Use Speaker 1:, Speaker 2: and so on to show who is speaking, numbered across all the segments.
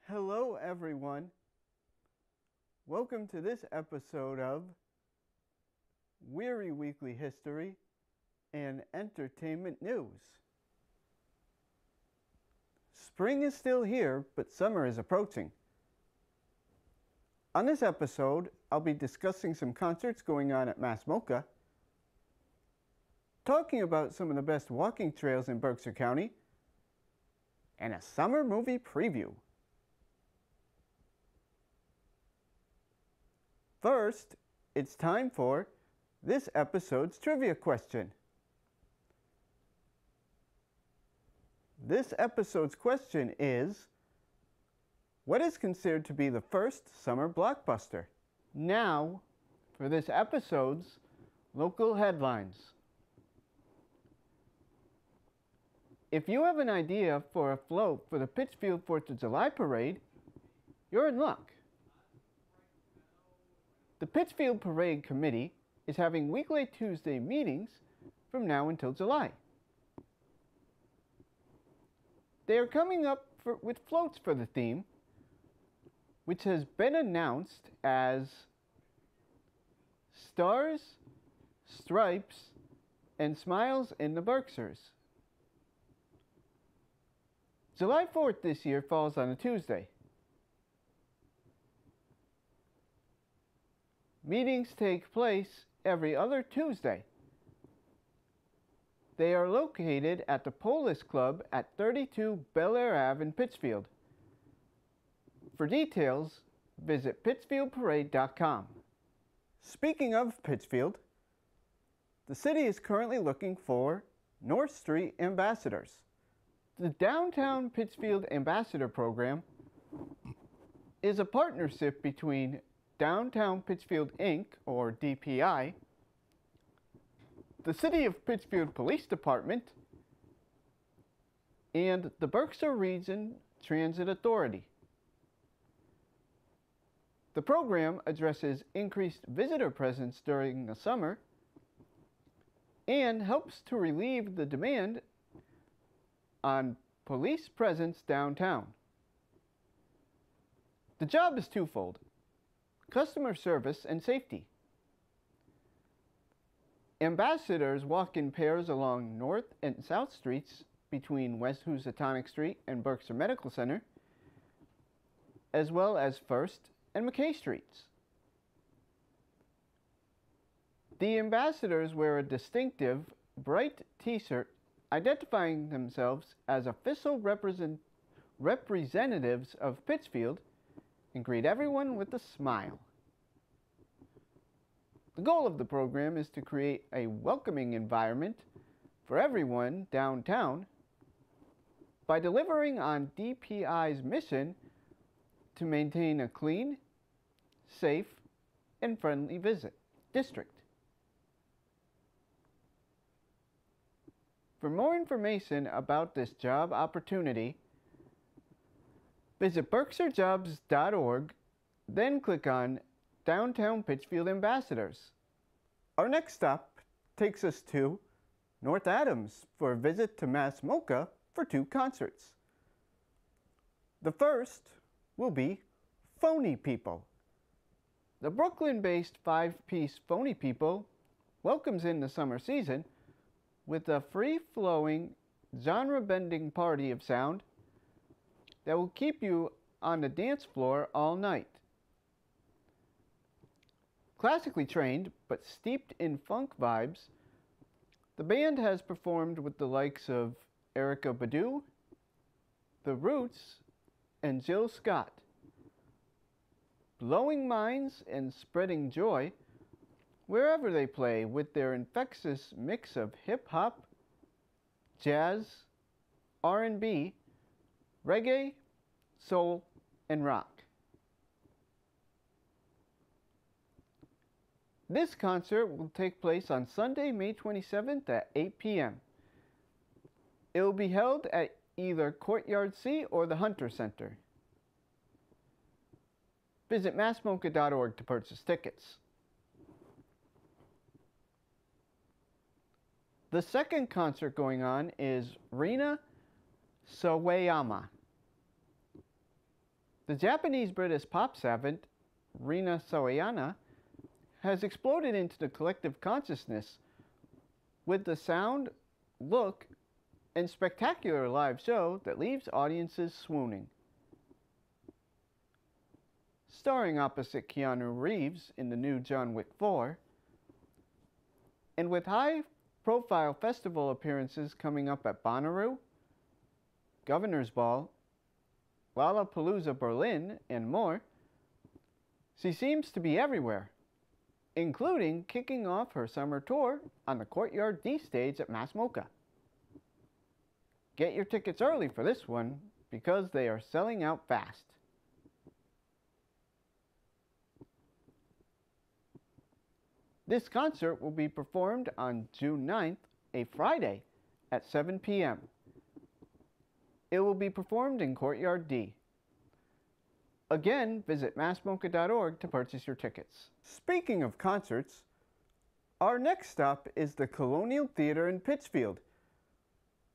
Speaker 1: Hello everyone. Welcome to this episode of Wehry Weekly History and Entertainment News. Spring is still here, but summer is approaching. On this episode, I'll be discussing some concerts going on at Mass MOCA, talking about some of the best walking trails in Berkshire County, and a summer movie preview. First, it's time for this episode's trivia question. This episode's question is, what is considered to be the first summer blockbuster? Now, for this episode's local headlines. If you have an idea for a float for the Pittsfield 4th of July parade, you're in luck. The Pittsfield Parade Committee is having weekly Tuesday meetings from now until July. They are coming up with floats for the theme, which has been announced as Stars, Stripes, and Smiles in the Berkshires. July 4th this year falls on a Tuesday. Meetings take place every other Tuesday. They are located at the Polis Club at 32 Bel Air Ave in Pittsfield. For details, visit pittsfieldparade.com. Speaking of Pittsfield, the city is currently looking for North Street ambassadors. The Downtown Pittsfield Ambassador Program is a partnership between Downtown Pittsfield Inc., or DPI, the City of Pittsfield Police Department, and the Berkshire Region Transit Authority. The program addresses increased visitor presence during the summer and helps to relieve the demand on police presence downtown. The job is twofold: customer service and safety. Ambassadors walk in pairs along North and South Streets between West Housatonic Street and Berkshire Medical Center, as well as First and McKay Streets. The ambassadors wear a distinctive, bright t-shirt identifying themselves as official representatives of Pittsfield and greet everyone with a smile. The goal of the program is to create a welcoming environment for everyone downtown by delivering on DPI's mission to maintain a clean, safe, and friendly district. For more information about this job opportunity, visit berkshirejobs.org, then click on Downtown Pittsfield Ambassadors. Our next stop takes us to North Adams for a visit to Mass MOCA for 2 concerts. The first will be Phony People. The Brooklyn-based 5-piece Phony People welcomes in the summer season with a free-flowing, genre-bending party of sound that will keep you on the dance floor all night. Classically trained, but steeped in funk vibes, the band has performed with the likes of Erykah Badu, The Roots, and Jill Scott, blowing minds and spreading joy wherever they play with their infectious mix of hip-hop, jazz, R&B, reggae, soul, and rock. This concert will take place on Sunday, May 27th at 8 p.m. It will be held at either Courtyard C or the Hunter Center. Visit massmoca.org to purchase tickets. The second concert going on is Rina Sawayama. The Japanese-British pop savant, Rina Sawayama, has exploded into the collective consciousness with the sound, look, and spectacular live show that leaves audiences swooning. Starring opposite Keanu Reeves in the new John Wick 4, and with high-profile festival appearances coming up at Bonnaroo, Governor's Ball, Lollapalooza Berlin, and more, she seems to be everywhere, including kicking off her summer tour on the Courtyard D stage at Mass MOCA. Get your tickets early for this one because they are selling out fast. This concert will be performed on June 9th, a Friday, at 7 p.m. It will be performed in Courtyard D. Again, visit massmoca.org to purchase your tickets. Speaking of concerts, our next stop is the Colonial Theater in Pittsfield,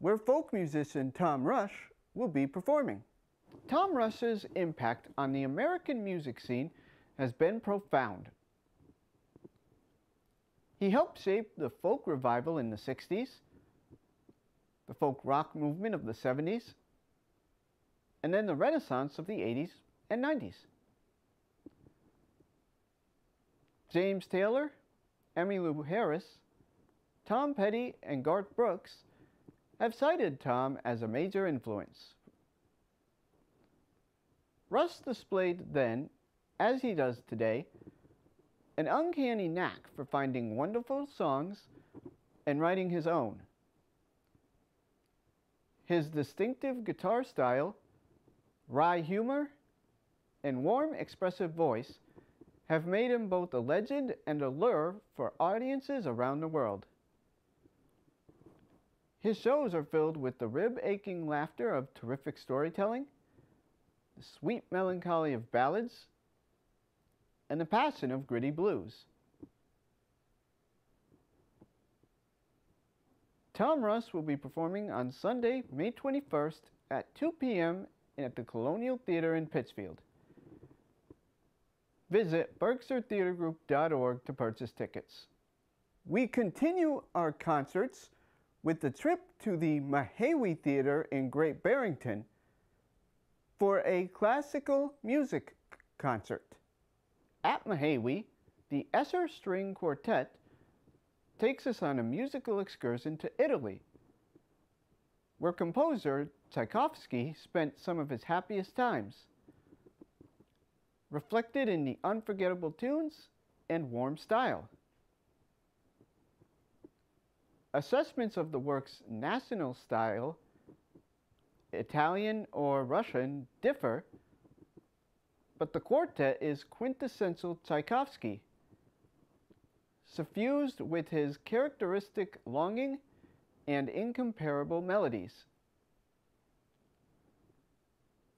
Speaker 1: where folk musician Tom Rush will be performing. Tom Rush's impact on the American music scene has been profound. He helped shape the folk revival in the 60s, the folk rock movement of the 70s, and then the Renaissance of the 80s and 90s. James Taylor, Emmylou Harris, Tom Petty, and Garth Brooks have cited Tom as a major influence. Rush displayed then, as he does today, an uncanny knack for finding wonderful songs and writing his own. His distinctive guitar style, wry humor, and warm, expressive voice have made him both a legend and a lure for audiences around the world. His shows are filled with the rib-aching laughter of terrific storytelling, the sweet melancholy of ballads, and the passion of gritty blues. Tom Rush will be performing on Sunday, May 21st at 2 p.m. at the Colonial Theater in Pittsfield. Visit BerkshireTheaterGroup.org to purchase tickets. We continue our concerts with the trip to the Wehry Theater in Great Barrington for a classical music concert. At Wehry, the Esser String Quartet takes us on a musical excursion to Italy, where composer Tchaikovsky spent some of his happiest times, reflected in the unforgettable tunes and warm style. Assessments of the work's national style, Italian or Russian, differ, but the quartet is quintessential Tchaikovsky, suffused with his characteristic longing and incomparable melodies.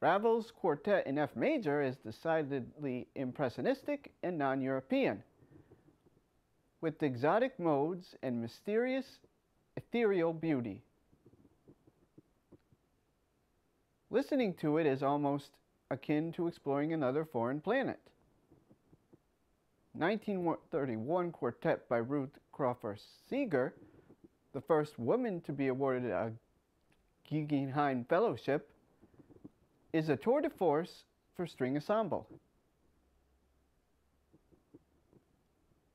Speaker 1: Ravel's quartet in F major is decidedly impressionistic and non-European, with exotic modes and mysterious, ethereal beauty. Listening to it is almost akin to exploring another foreign planet. 1931 quartet by Ruth Crawford Seeger, the first woman to be awarded a Guggenheim Fellowship, is a tour de force for string ensemble.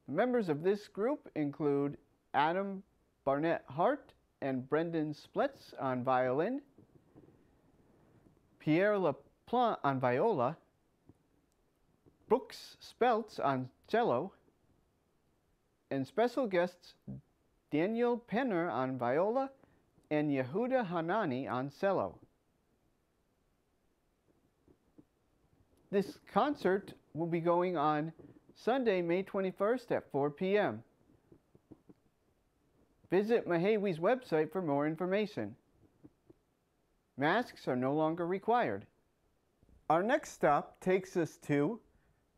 Speaker 1: The members of this group include Adam Barnett Hart and Brendan Splets on violin, Pierre Laplante on viola, Brooks Speltz on cello, and special guests Daniel Penner on viola and Yehuda Hanani on cello. This concert will be going on Sunday, May 21st at 4 p.m. Visit Wehry's website for more information. Masks are no longer required. Our next stop takes us to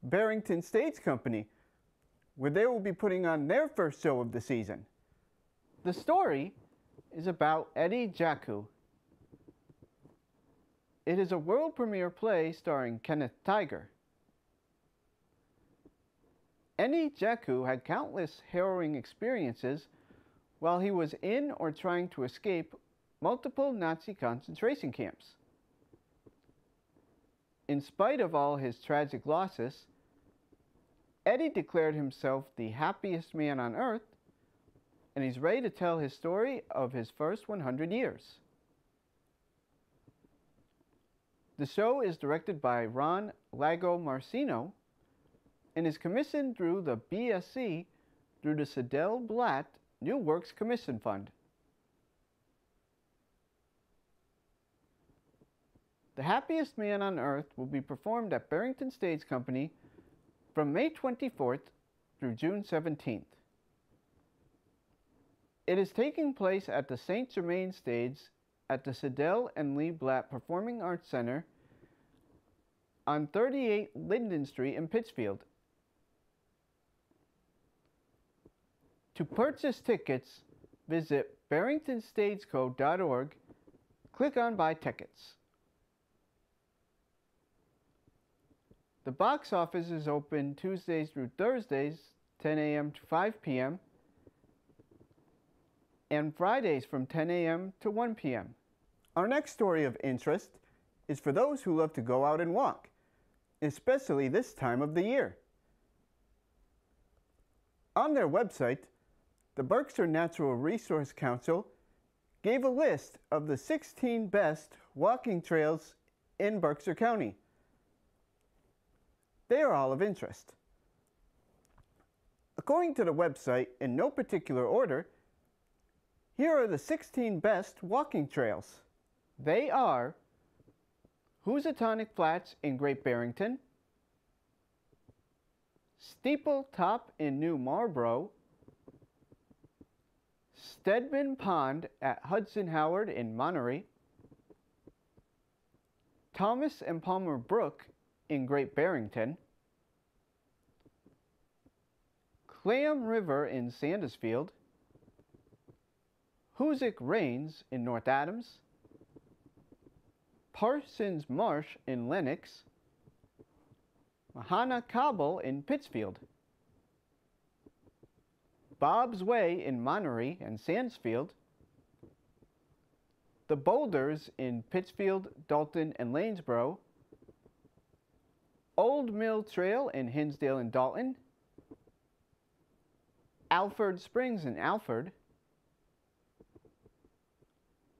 Speaker 1: Barrington Stage Company, where they will be putting on their first show of the season. The story is about Eddie Jaku, It is a world premiere play starring Kenneth Tiger. Eni Jaku had countless harrowing experiences while he was in or trying to escape multiple Nazi concentration camps. In spite of all his tragic losses, Eddie declared himself the happiest man on earth, and he's ready to tell his story of his first 100 years. The show is directed by Ron Lago Marcino and is commissioned through the BSC through the Sidel Blatt New Works Commission Fund. The Happiest Man on Earth will be performed at Barrington Stage Company from May 24th through June 17th. It is taking place at the St. Germain Stage at the Sidel and Lee Blatt Performing Arts Center on 38 Linden Street in Pittsfield. To purchase tickets, visit barringtonstageco.org, click on Buy Tickets. The box office is open Tuesdays through Thursdays, 10 a.m. to 5 p.m., and Fridays from 10 a.m. to 1 p.m. Our next story of interest is for those who love to go out and walk, especially this time of the year. On their website, the Berkshire Natural Resource Council gave a list of the 16 best walking trails in Berkshire County. They are all of interest. According to the website, in no particular order, here are the 16 best walking trails. They are Housatonic Flats in Great Barrington, Steeple Top in New Marlborough, Stedman Pond at Hudson Howard in Monterey, Thomas and Palmer Brook in Great Barrington, Clam River in Sandusfield, Hoosick Rains in North Adams, Parsons Marsh in Lenox, Mahana Cobble in Pittsfield, Bob's Way in Monterey and Sansfield, The Boulders in Pittsfield, Dalton, and Lanesboro, Old Mill Trail in Hinsdale and Dalton, Alford Springs in Alford,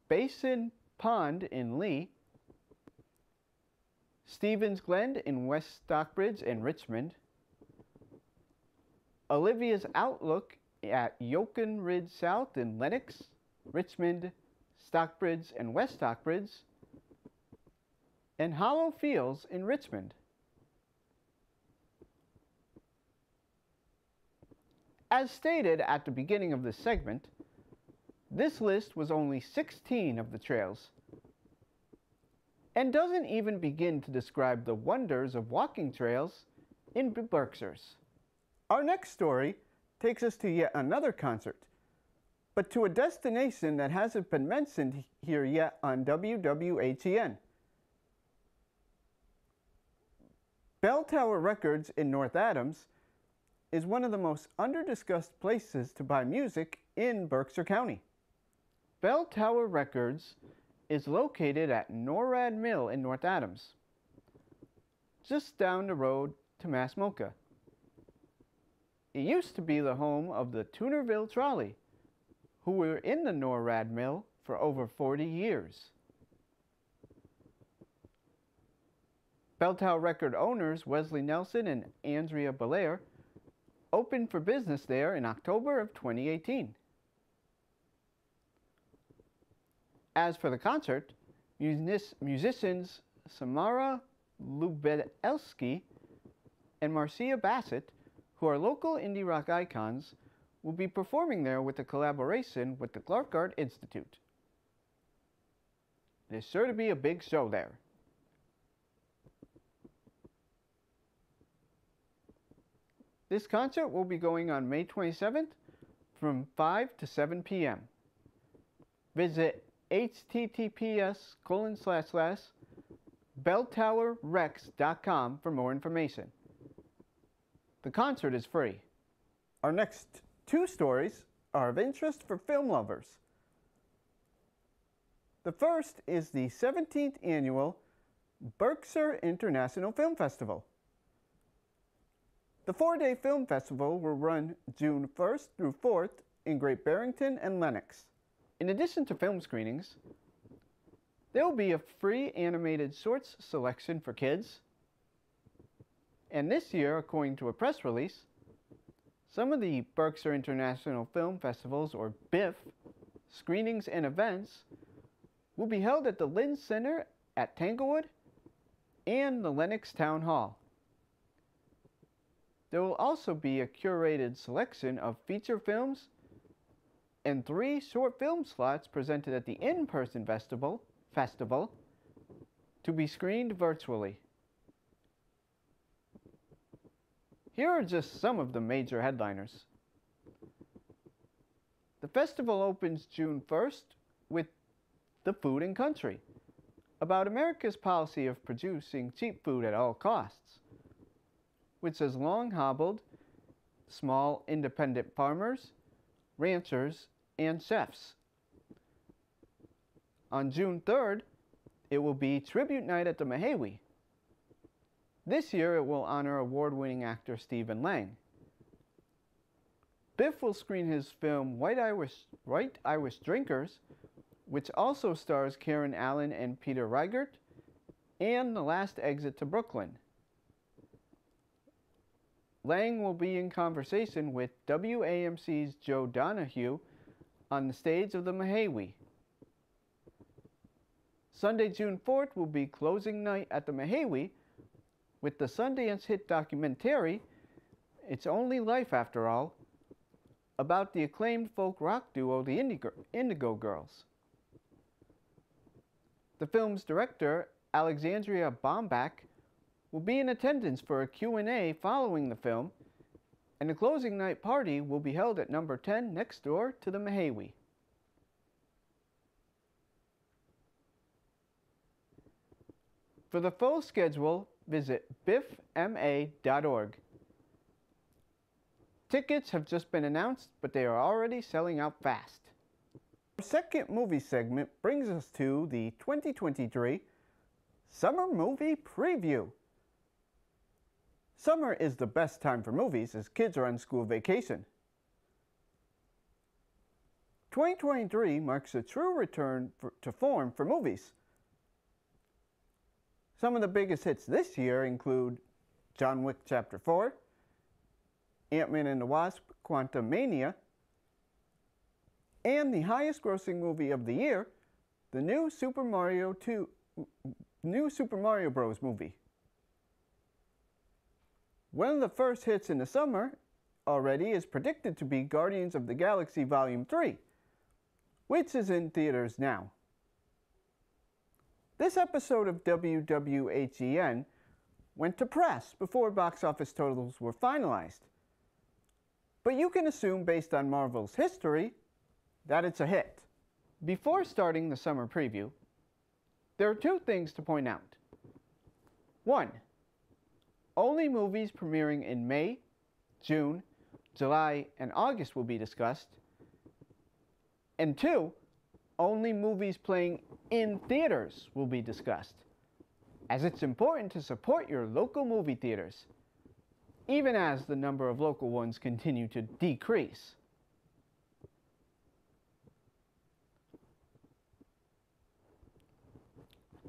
Speaker 1: Basin Pond in Lee, Stevens Glen in West Stockbridge and Richmond, Olivia's Outlook at Yolken Ridge South in Lenox, Richmond, Stockbridge, and West Stockbridge, and Hollow Fields in Richmond. As stated at the beginning of this segment, this list was only 16 of the trails, and doesn't even begin to describe the wonders of walking trails in the Berkshires. Our next story takes us to yet another concert, but to a destination that hasn't been mentioned here yet on WWHEN. Bell Tower Records in North Adams is one of the most under-discussed places to buy music in Berkshire County. Bell Tower Records is located at Norrad Mill in North Adams, just down the road to Mass MOCA. It used to be the home of the Tunerville Trolley, who were in the Norrad Mill for over 40 years. Bell Tower record owners Wesley Nelson and Andrea Belair opened for business there in October of 2018. As for the concert, musicians Samara Lubelski and Marcia Bassett, who are local indie rock icons, will be performing there with a collaboration with the Clark Art Institute. It is sure to be a big show there. This concert will be going on May 27th from 5 to 7 p.m. Visit https:// belltowerrex.com for more information. The concert is free. Our next two stories are of interest for film lovers. The first is the 17th annual Berkshire International Film Festival. The 4-day film festival will run June 1st through 4th in Great Barrington and Lenox. In addition to film screenings, there will be a free animated shorts selection for kids. And this year, according to a press release, some of the Berkshire International Film Festivals, or BIF, screenings and events will be held at the Lynn Center at Tanglewood and the Lenox Town Hall. There will also be a curated selection of feature films and 3 short film slots presented at the in-person festival to be screened virtually. Here are just some of the major headliners. The festival opens June 1st with The Food and Country, about America's policy of producing cheap food at all costs, which has long hobbled small independent farmers, ranchers, and chefs. On June 3rd, it will be Tribute Night at the Wehry. This year it will honor award-winning actor Stephen Lang. Biff will screen his film White Irish Drinkers, which also stars Karen Allen and Peter Riegert, and The Last Exit to Brooklyn. Lang will be in conversation with WAMC's Joe Donahue on the stage of the Wehry. Sunday, June 4th will be closing night at the Wehry with the Sundance hit documentary, It's Only Life After All, about the acclaimed folk rock duo the Indigo Girls. The film's director, Alexandria Bombach, will be in attendance for a Q&A following the film, and the closing night party will be held at number 10 next door to the Wehry. For the full schedule, visit biffma.org. Tickets have just been announced, but they are already selling out fast. Our second movie segment brings us to the 2023 Summer Movie Preview. Summer is the best time for movies as kids are on school vacation. 2023 marks a true return to form for movies. Some of the biggest hits this year include John Wick Chapter 4, Ant-Man and the Wasp: Quantumania, and the highest grossing movie of the year, the new Super Mario Bros. Movie. One of the first hits in the summer already is predicted to be Guardians of the Galaxy Volume 3, which is in theaters now. This episode of WWHEN went to press before box office totals were finalized. But you can assume, based on Marvel's history, that it's a hit. Before starting the summer preview, there are 2 things to point out. 1. Only movies premiering in May, June, July, and August will be discussed. And 2, only movies playing in theaters will be discussed, as it's important to support your local movie theaters, even as the number of local ones continue to decrease.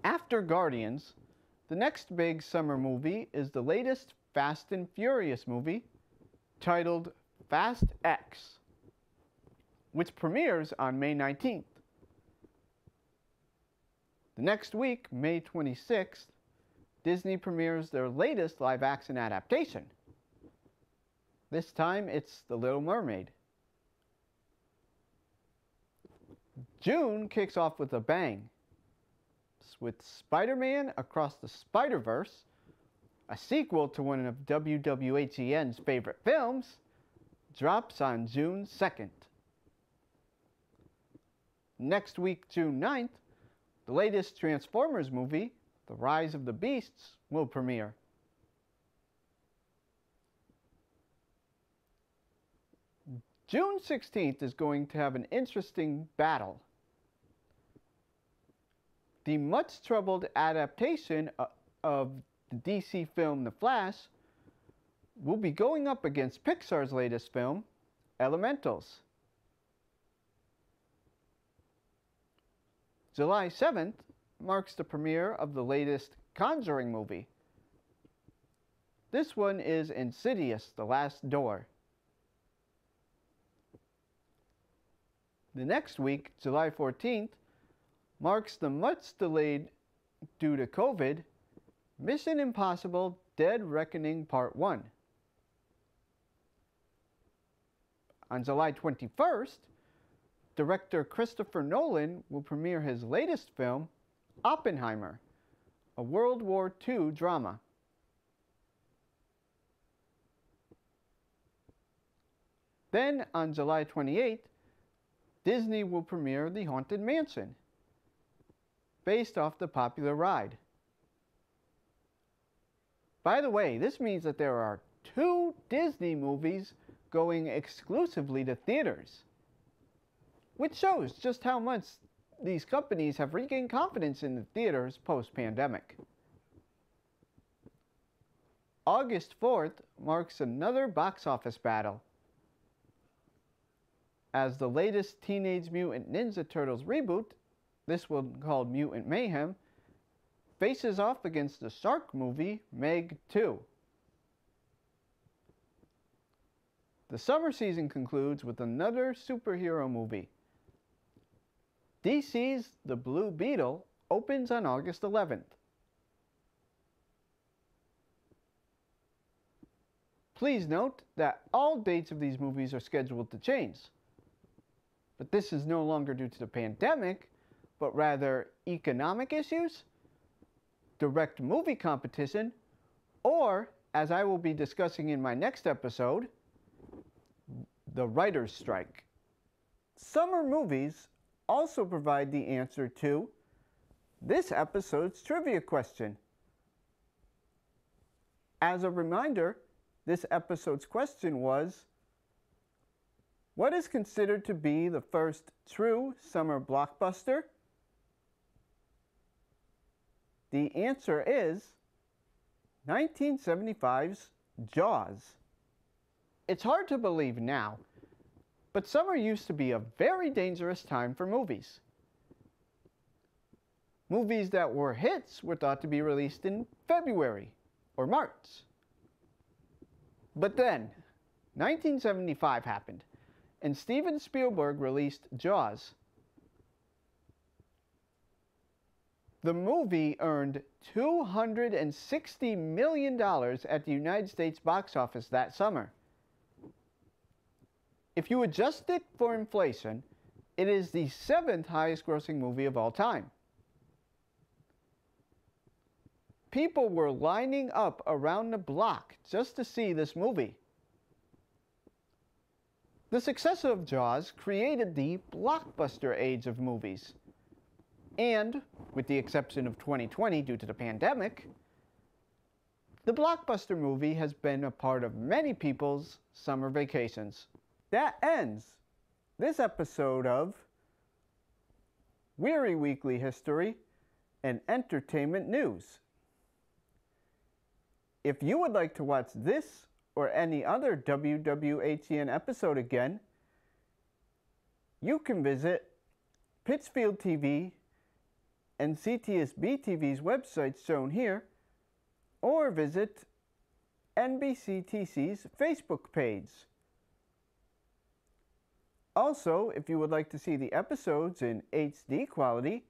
Speaker 1: After Guardians, the next big summer movie is the latest Fast and Furious movie, titled Fast X, which premieres on May 19th. The next week, May 26th, Disney premieres their latest live-action adaptation. This time, it's The Little Mermaid. June kicks off with a bang, with Spider-Man Across the Spider-Verse, a sequel to one of WWHEN's favorite films, drops on June 2nd. Next week, June 9th, the latest Transformers movie, The Rise of the Beasts will premiere. June 16th is going to have an interesting battle. The much-troubled adaptation of the DC film The Flash will be going up against Pixar's latest film, Elementals. July 7th marks the premiere of the latest Conjuring movie. This one is Insidious: The Last Door. The next week, July 14th, marks the much-delayed, due to COVID, Mission Impossible: Dead Reckoning Part 1. On July 21st, director Christopher Nolan will premiere his latest film, Oppenheimer, a World War II drama. Then, on July 28th, Disney will premiere The Haunted Mansion, based off the popular ride. By the way, this means that there are 2 Disney movies going exclusively to theaters, which shows just how much these companies have regained confidence in the theaters post-pandemic. August 4th marks another box office battle, as the latest Teenage Mutant Ninja Turtles reboot, this one called Mutant Mayhem, faces off against the shark movie Meg 2. The summer season concludes with another superhero movie. DC's The Blue Beetle opens on August 11th. Please note that all dates of these movies are scheduled to change. But this is no longer due to the pandemic, but rather economic issues, direct movie competition, or, as I will be discussing in my next episode, the writer's strike. Summer movies also provide the answer to this episode's trivia question. As a reminder, this episode's question was, what is considered to be the first true summer blockbuster? The answer is 1975's Jaws. It's hard to believe now, but summer used to be a very dangerous time for movies. Movies that were hits were thought to be released in February or March. But then, 1975 happened, and Steven Spielberg released Jaws. The movie earned $260 million at the United States box office that summer. If you adjust it for inflation, it is the 7th highest grossing movie of all time. People were lining up around the block just to see this movie. The success of Jaws created the blockbuster age of movies. And, with the exception of 2020 due to the pandemic, the blockbuster movie has been a part of many people's summer vacations. That ends this episode of Wehry Weekly History and Entertainment News. If you would like to watch this or any other WWHEN episode again, you can visit Pittsfield TV and CTSB TV's websites shown here, or visit NBCTC's Facebook page. Also, if you would like to see the episodes in HD quality,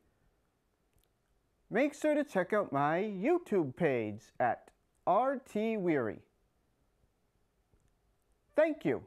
Speaker 1: make sure to check out my YouTube page at RT Wehry. Thank you.